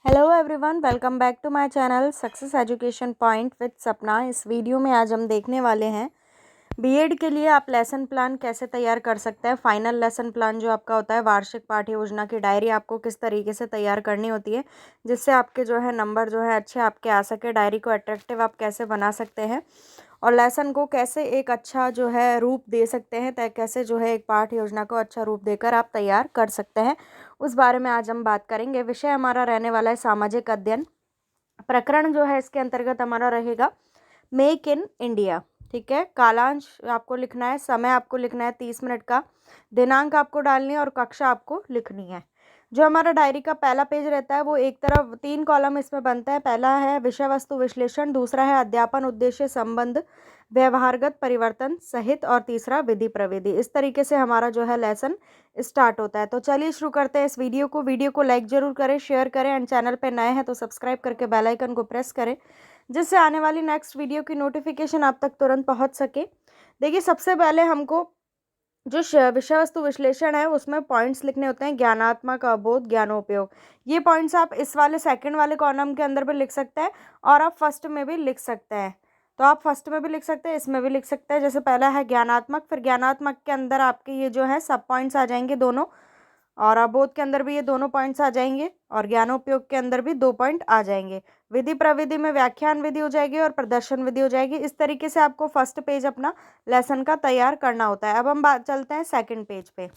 Hello everyone, welcome back to my channel success education point with Sapna. इस video में आज हम देखने वाले हैं बीएड के लिए आप लेसन प्लान कैसे तैयार कर सकते हैं। फाइनल लेसन प्लान जो आपका होता है, वार्षिक पाठ्य योजना की डायरी आपको किस तरीके से तैयार करनी होती है जिससे आपके जो है नंबर जो है अच्छे आपके आ सके। डायरी को अट्रैक्टिव आप कैसे बना सकते हैं और लेसन को कैसे एक अच्छा जो है रूप दे सकते हैं, तय कैसे जो है एक पाठ्य योजना को अच्छा रूप देकर आप तैयार कर सकते हैं, उस बारे में आज हम बात करेंगे। विषय हमारा रहने वाला है सामाजिक अध्ययन। प्रकरण जो है इसके अंतर्गत हमारा रहेगा मेक इन इंडिया। ठीक है, कालांश आपको लिखना है, समय आपको लिखना है 30 मिनट का, दिनांक आपको डालनी है और कक्षा आपको लिखनी है। जो हमारा डायरी का पहला पेज रहता है वो एक तरफ 3 कॉलम इसमें बनता है। पहला है विषय वस्तु विश्लेषण, दूसरा है अध्यापन उद्देश्य संबंध व्यवहारगत परिवर्तन सहित और तीसरा विधि प्रविधि। इस तरीके से हमारा जो है लेसन स्टार्ट होता है। तो चलिए शुरू करते हैं इस वीडियो को लाइक जरूर करें, शेयर करें एंड चैनल पर नए हैं तो सब्सक्राइब करके बेल आइकन को प्रेस करें जिससे आने वाली नेक्स्ट वीडियो की नोटिफिकेशन आप तक तुरंत पहुंच सके। देखिए, सबसे पहले हमको जो विषय वस्तु विश्लेषण है उसमें पॉइंट्स लिखने होते हैं। ज्ञानात्मक, अबोध, ज्ञानोपयोग, ये पॉइंट्स आप इस वाले सेकंड वाले कॉलम के अंदर भी लिख सकते हैं और आप फर्स्ट में भी लिख सकते हैं। तो आप फर्स्ट में भी लिख सकते हैं, इसमें भी लिख सकते हैं। जैसे पहला है ज्ञानात्मक, फिर ज्ञानात्मक के अंदर आपके ये जो है सब पॉइंट्स आ जाएंगे दोनों, और अबोध के अंदर भी ये दोनों पॉइंट्स आ जाएंगे और ज्ञानोपयोग के अंदर भी 2 पॉइंट आ जाएंगे। विधि प्रविधि में व्याख्यान विधि हो जाएगी और प्रदर्शन विधि हो जाएगी। इस तरीके से आपको फर्स्ट पेज अपना लेसन का तैयार करना होता है। अब हम बात चलते हैं सेकंड पेज पे।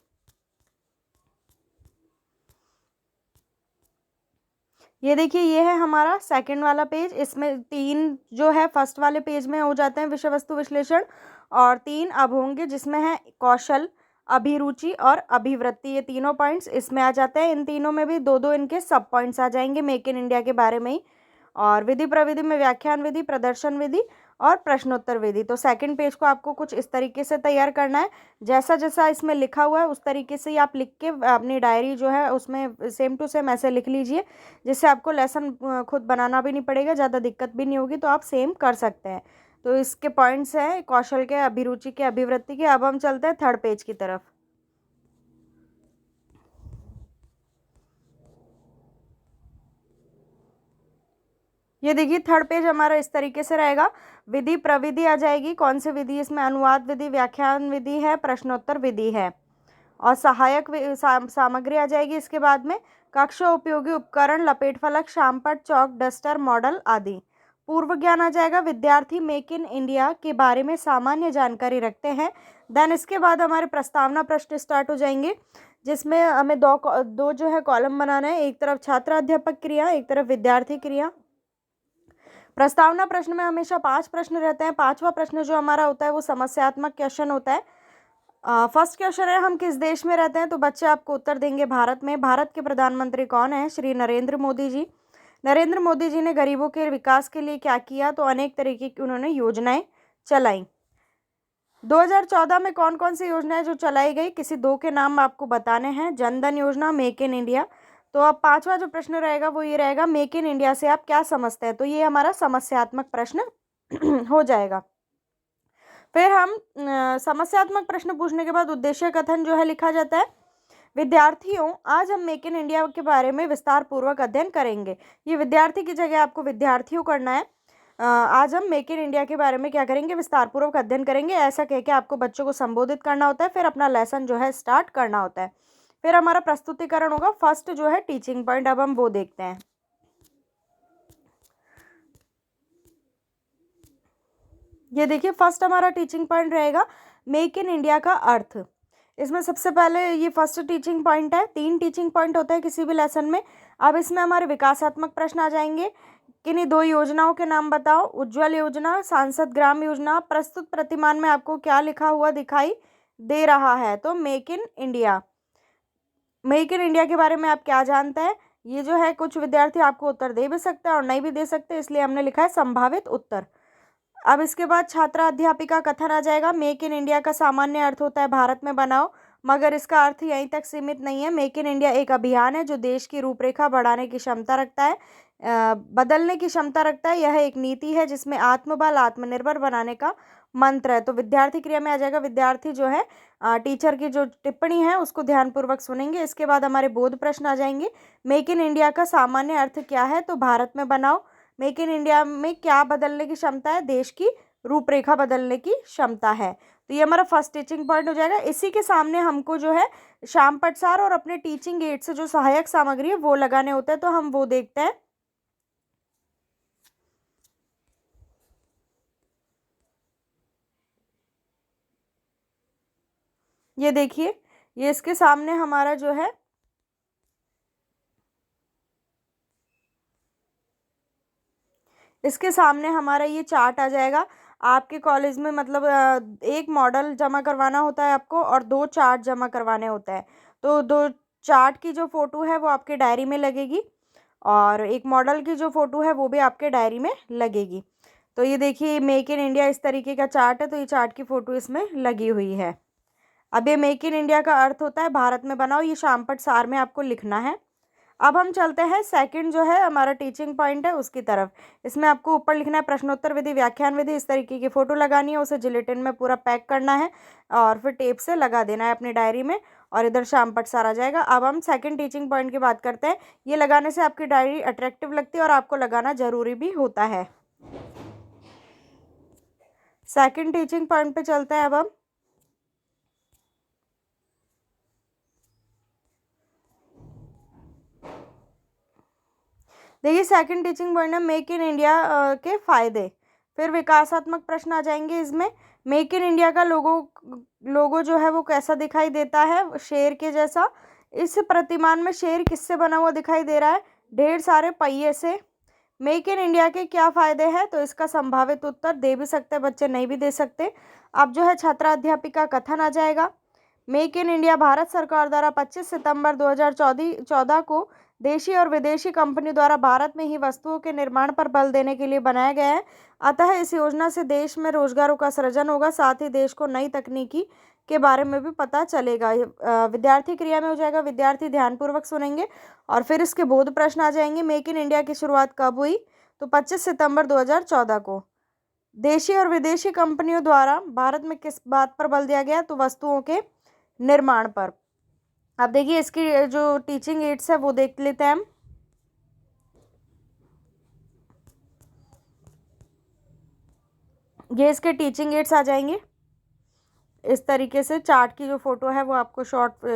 ये देखिए, ये है हमारा सेकंड वाला पेज। इसमें 3 जो है फर्स्ट वाले पेज में हो जाते हैं विषय वस्तु विश्लेषण और 3 अब होंगे जिसमें है कौशल, अभिरुचि और अभिवृत्ति। ये तीनों पॉइंट्स इसमें आ जाते हैं। इन तीनों में भी 2-2 इनके सब पॉइंट्स आ जाएंगे मेक इन इंडिया के बारे में ही। और विधि प्रविधि में व्याख्यान विधि, प्रदर्शन विधि और प्रश्नोत्तर विधि। तो सेकंड पेज को आपको कुछ इस तरीके से तैयार करना है, जैसा जैसा इसमें लिखा हुआ है उस तरीके से ही आप लिख के अपनी डायरी जो है उसमें सेम टू सेम ऐसे लिख लीजिए जिससे आपको लेसन खुद बनाना भी नहीं पड़ेगा, ज़्यादा दिक्कत भी नहीं होगी, तो आप सेम कर सकते हैं। तो इसके पॉइंट्स हैं कौशल के, अभिरुचि के, अभिवृत्ति के। अब हम चलते हैं थर्ड पेज की तरफ। ये देखिए, थर्ड पेज हमारा इस तरीके से रहेगा। विधि प्रविधि आ जाएगी, कौन सी विधि, इसमें अनुवाद विधि, व्याख्यान विधि है, प्रश्नोत्तर विधि है और सहायक सामग्री आ जाएगी। इसके बाद में कक्षा उपयोगी उपकरण, लपेट फलक, शामपट, चौक, डस्टर, मॉडल आदि। पूर्व ज्ञान आ जाएगा, विद्यार्थी मेक इन इंडिया के बारे में सामान्य जानकारी रखते हैं। देन इसके बाद हमारे प्रस्तावना प्रश्न स्टार्ट हो जाएंगे जिसमें हमें दो जो है कॉलम बनाना है। एक तरफ छात्र अध्यापक क्रिया, एक तरफ विद्यार्थी क्रिया। प्रस्तावना प्रश्न में हमेशा 5 प्रश्न रहते हैं। 5वां प्रश्न जो हमारा होता है वो समस्यात्मक क्वेश्चन होता है। फर्स्ट क्वेश्चन है हम किस देश में रहते हैं, तो बच्चे आपको उत्तर देंगे भारत में। भारत के प्रधानमंत्री कौन है? श्री नरेंद्र मोदी जी। नरेंद्र मोदी जी ने गरीबों के विकास के लिए क्या किया, तो अनेक तरीके की उन्होंने योजनाएं चलाई। 2014 में कौन कौन सी योजनाएं जो चलाई गई, किसी 2 के नाम आपको बताने हैं। जनधन योजना, मेक इन इंडिया। तो अब 5वां जो प्रश्न रहेगा वो ये रहेगा, मेक इन इंडिया से आप क्या समझते हैं, तो ये हमारा समस्यात्मक प्रश्न हो जाएगा। फिर हम समस्यात्मक प्रश्न पूछने के बाद उद्देश्य कथन जो है लिखा जाता है। विद्यार्थियों, आज हम मेक इन इंडिया के बारे में विस्तार पूर्वक अध्ययन करेंगे। ये विद्यार्थी की जगह आपको विद्यार्थियों करना है। आज हम मेक इन इंडिया के बारे में क्या करेंगे, विस्तार पूर्वक अध्ययन करेंगे, ऐसा कह के आपको बच्चों को संबोधित करना होता है। फिर अपना लेसन जो है स्टार्ट करना होता है। फिर हमारा प्रस्तुतिकरण होगा, फर्स्ट जो है टीचिंग पॉइंट। अब हम वो देखते हैं। ये देखिए, फर्स्ट हमारा टीचिंग पॉइंट रहेगा मेक इन इंडिया का अर्थ। इसमें सबसे पहले ये फर्स्ट टीचिंग पॉइंट है। 3 टीचिंग पॉइंट होता है किसी भी लेसन में। अब इसमें हमारे विकासात्मक प्रश्न आ जाएंगे। किन्हीं 2 योजनाओं के नाम बताओ। उज्ज्वल योजना, सांसद ग्राम योजना। प्रस्तुत प्रतिमान में आपको क्या लिखा हुआ दिखाई दे रहा है, तो make in India. Make in India के बारे में आप क्या जानते हैं, ये जो है कुछ विद्यार्थी आपको उत्तर दे भी सकते हैं और नहीं भी दे सकते, इसलिए हमने लिखा है संभावित उत्तर। अब इसके बाद छात्रा अध्यापिका कथन आ जाएगा। मेक इन इंडिया का सामान्य अर्थ होता है भारत में बनाओ, मगर इसका अर्थ यहीं तक सीमित नहीं है। मेक इन इंडिया एक अभियान है जो देश की रूपरेखा बढ़ाने की क्षमता रखता है, बदलने की क्षमता रखता है। यह एक नीति है जिसमें आत्मबल, आत्मनिर्भर बनाने का मंत्र है। तो विद्यार्थी क्रिया में आ जाएगा, विद्यार्थी जो है टीचर की जो टिप्पणी है उसको ध्यानपूर्वक सुनेंगे। इसके बाद हमारे बोध प्रश्न आ जाएंगे। मेक इन इंडिया का सामान्य अर्थ क्या है? तो भारत में बनाओ। मेक इन इंडिया में क्या बदलने की क्षमता है? देश की रूपरेखा बदलने की क्षमता है। तो ये हमारा फर्स्ट टीचिंग पॉइंट हो जाएगा। इसी के सामने हमको जो है श्याम पटसार और अपने टीचिंग एड से जो सहायक सामग्री है वो लगाने होते हैं, तो हम वो देखते हैं। ये देखिए, ये इसके सामने हमारा जो है इसके सामने हमारा ये चार्ट आ जाएगा। आपके कॉलेज में मतलब एक मॉडल जमा करवाना होता है आपको और 2 चार्ट जमा करवाने होते हैं। तो 2 चार्ट की जो फ़ोटो है वो आपके डायरी में लगेगी और एक मॉडल की जो फ़ोटो है वो भी आपके डायरी में लगेगी। तो ये देखिए, मेक इन इंडिया इस तरीके का चार्ट है, तो ये चार्ट की फ़ोटो इसमें लगी हुई है। अब ये मेक इन इंडिया का अर्थ होता है भारत में बनाओ, ये शामपट सार में आपको लिखना है। अब हम चलते हैं सेकंड जो है हमारा टीचिंग पॉइंट है उसकी तरफ। इसमें आपको ऊपर लिखना है प्रश्नोत्तर विधि, व्याख्यान विधि, इस तरीके की फ़ोटो लगानी है, उसे जिलेटिन में पूरा पैक करना है और फिर टेप से लगा देना है अपनी डायरी में और इधर शामपट सार आ जाएगा। अब हम सेकंड टीचिंग पॉइंट की बात करते हैं। ये लगाने से आपकी डायरी अट्रैक्टिव लगती है और आपको लगाना ज़रूरी भी होता है। सेकंड टीचिंग पॉइंट पे चलते हैं अब हम। देखिए, सेकंड टीचिंग पॉइंट है मेक इन इंडिया के फ़ायदे। फिर विकासात्मक प्रश्न आ जाएंगे इसमें। मेक इन इंडिया का लोगो जो है वो कैसा दिखाई देता है? शेर के जैसा। इस प्रतिमान में शेर किससे बना हुआ दिखाई दे रहा है? ढेर सारे पहिए से। मेक इन इंडिया के क्या फ़ायदे हैं? तो इसका संभावित उत्तर दे भी सकते हैं बच्चे, नहीं भी दे सकते। अब जो है छात्राध्यापिका कथन आ जाएगा। मेक इन इंडिया भारत सरकार द्वारा 25 सितंबर 2014 को देशी और विदेशी कंपनी द्वारा भारत में ही वस्तुओं के निर्माण पर बल देने के लिए बनाया गया है। अतः इस योजना से देश में रोजगारों का सृजन होगा, साथ ही देश को नई तकनीकी के बारे में भी पता चलेगा। विद्यार्थी क्रिया में हो जाएगा, विद्यार्थी ध्यानपूर्वक सुनेंगे और फिर इसके बोध प्रश्न आ जाएंगे। मेक इन इंडिया की शुरुआत कब हुई? तो 25 सितंबर 2014 को। देशी और विदेशी कंपनियों द्वारा भारत में किस बात पर बल दिया गया? तो वस्तुओं के निर्माण पर। अब देखिए, इसकी जो टीचिंग एड्स है वो देख लेते हैं हम। ये इसके टीचिंग एड्स आ जाएंगे। इस तरीके से चार्ट की जो फोटो है वो आपको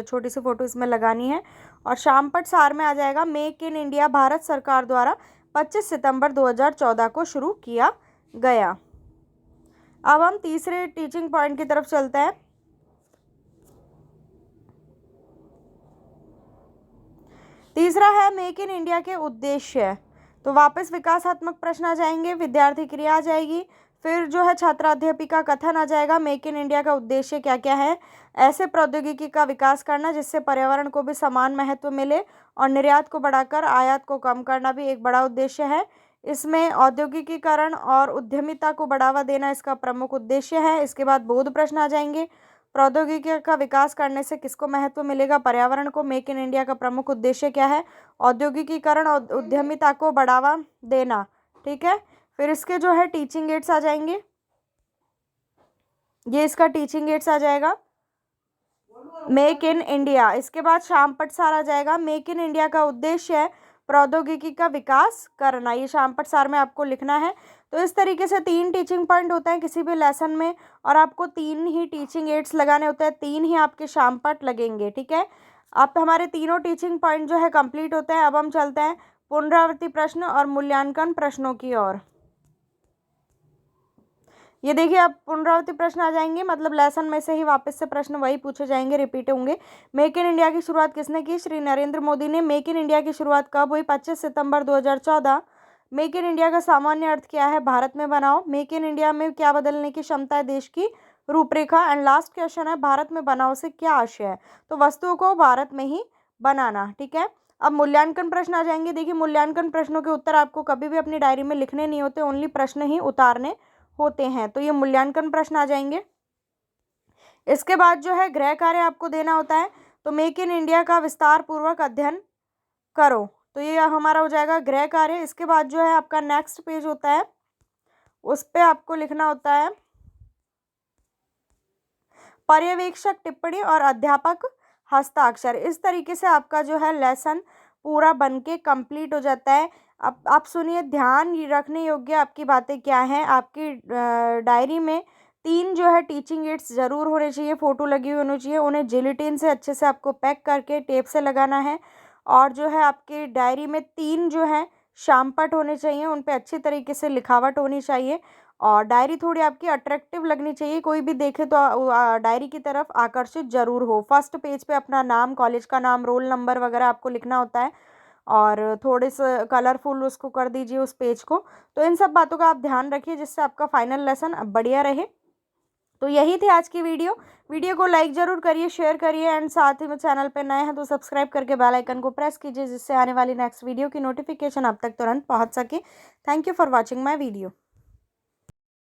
छोटी सी फोटो इसमें लगानी है और शामपट सार में आ जाएगा मेक इन इंडिया भारत सरकार द्वारा 25 सितंबर 2014 को शुरू किया गया। अब हम तीसरे टीचिंग पॉइंट की तरफ चलते हैं। तीसरा है मेक इन इंडिया के उद्देश्य। तो वापस विकासात्मक प्रश्न आ जाएंगे, विद्यार्थी क्रिया आ जाएगी, फिर जो है छात्राध्यापिका कथन आ जाएगा। मेक इन इंडिया का उद्देश्य क्या क्या है? ऐसे प्रौद्योगिकी का विकास करना जिससे पर्यावरण को भी समान महत्व मिले और निर्यात को बढ़ाकर आयात को कम करना भी एक बड़ा उद्देश्य है। इसमें औद्योगिकीकरण और उद्यमिता को बढ़ावा देना इसका प्रमुख उद्देश्य है। इसके बाद बोध प्रश्न आ जाएंगे। प्रौद्योगिकी का विकास करने से किसको महत्व मिलेगा? पर्यावरण को। मेक इन इंडिया का प्रमुख उद्देश्य क्या है? औद्योगिकीकरण और उद्यमिता को बढ़ावा देना। ठीक है, फिर इसके जो है टीचिंग एड्स आ जाएंगे। ये इसका टीचिंग एड्स आ जाएगा मेक इन इंडिया। इसके बाद शामपट सार आ जाएगा। मेक इन इंडिया का उद्देश्य है प्रौद्योगिकी का विकास करना, ये शामपट सार में आपको लिखना है। तो इस तरीके से 3 टीचिंग पॉइंट होते हैं किसी भी लेसन में और आपको 3 ही टीचिंग एड्स लगाने होते हैं, 3 ही आपके शामपट लगेंगे। ठीक है, अब हमारे तीनों टीचिंग पॉइंट जो है कंप्लीट होते हैं। अब हम चलते हैं पुनरावृत्ति प्रश्न और मूल्यांकन प्रश्नों की ओर। ये देखिए, अब पुनरावृत्ति प्रश्न आ जाएंगे, मतलब लेसन में से ही वापस से प्रश्न वही पूछे जाएंगे, रिपीट होंगे। मेक इन इंडिया की शुरुआत किसने की? श्री नरेंद्र मोदी ने। मेक इन इंडिया की शुरुआत कब हुई? 25 सितंबर 2014। मेक इन इंडिया का सामान्य अर्थ क्या है? भारत में बनाओ। मेक इन इंडिया में क्या बदलने की क्षमता है? देश की रूपरेखा। एंड लास्ट क्वेश्चन है, भारत में बनाओ से क्या आशय है? तो वस्तुओं को भारत में ही बनाना। ठीक है, अब मूल्यांकन प्रश्न आ जाएंगे। देखिए, मूल्यांकन प्रश्नों के उत्तर आपको कभी भी अपनी डायरी में लिखने नहीं होते, ओनली प्रश्न ही उतारने होते हैं। तो ये मूल्यांकन प्रश्न आ जाएंगे। इसके बाद जो है गृह कार्य आपको देना होता है। तो मेक इन इंडिया का विस्तार पूर्वक अध्ययन करो, तो ये हमारा हो जाएगा गृह कार्य। इसके बाद जो है आपका नेक्स्ट पेज होता है, उस पर आपको लिखना होता है पर्यवेक्षक टिप्पणी और अध्यापक हस्ताक्षर। इस तरीके से आपका जो है लेसन पूरा बन के कंप्लीट हो जाता है। अब आप सुनिए, ध्यान रखने योग्य आपकी बातें क्या हैं। आपकी डायरी में 3 जो है टीचिंग एड्स ज़रूर होने चाहिए, फ़ोटो लगी हुई होनी चाहिए। उन्हें जिलेटिन से अच्छे से आपको पैक करके टेप से लगाना है। और जो है आपकी डायरी में 3 जो हैं शामपट होने चाहिए, उन पे अच्छी तरीके से लिखावट होनी चाहिए। और डायरी थोड़ी आपकी अट्रैक्टिव लगनी चाहिए, कोई भी देखे तो डायरी की तरफ आकर्षित ज़रूर हो। फर्स्ट पेज पे अपना नाम, कॉलेज का नाम, रोल नंबर वगैरह आपको लिखना होता है और थोड़े से कलरफुल उसको कर दीजिए उस पेज को। तो इन सब बातों का आप ध्यान रखिए जिससे आपका फाइनल लेसन बढ़िया रहे। तो यही थी आज की वीडियो को लाइक ज़रूर करिए, शेयर करिए एंड साथ ही में चैनल पे नए हैं तो सब्सक्राइब करके बेल आइकन को प्रेस कीजिए जिससे आने वाली नेक्स्ट वीडियो की नोटिफिकेशन आप तक तुरंत पहुंच सके। Thank you for watching my video.